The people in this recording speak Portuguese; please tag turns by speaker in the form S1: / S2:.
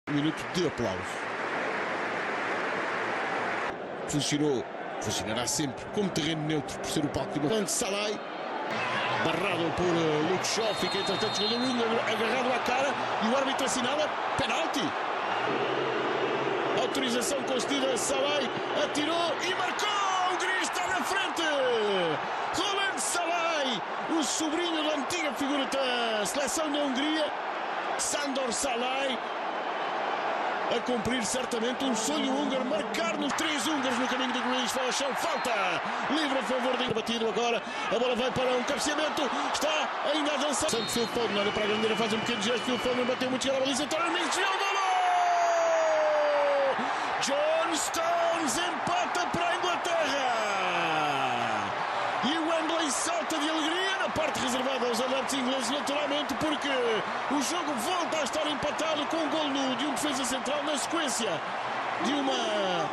S1: Minuto de aplauso. Funcionará sempre como terreno neutro por ser o palco de uma... Salai, barrado por Luke Shaw, fica entretanto agarrado à cara e o árbitro assinala penalti. Autorização concedida a Salai, atirou e marcou! A Hungria está na frente! Roland Salai, o sobrinho da antiga figura da seleção da Hungria, Sandor Salai, a cumprir certamente um sonho húngaro, marcar nos 3 húngaros no caminho do Grealish, vai ao chão, falta livre a favor de batido agora, a bola vai para um cabeceamento, está ainda a dançar. Santo Phil Foden, olha para a bandeira, faz um pequeno gesto, Phil Foden bateu muito, chega a baliza, Torres desviou o golo! John Stones empata para a Inglaterra! E o Wembley salta de alegria na parte reservada aos adeptos ingleses, naturalmente, porque o jogo volta a estar empatado com um golo de um defesa central na sequência de uma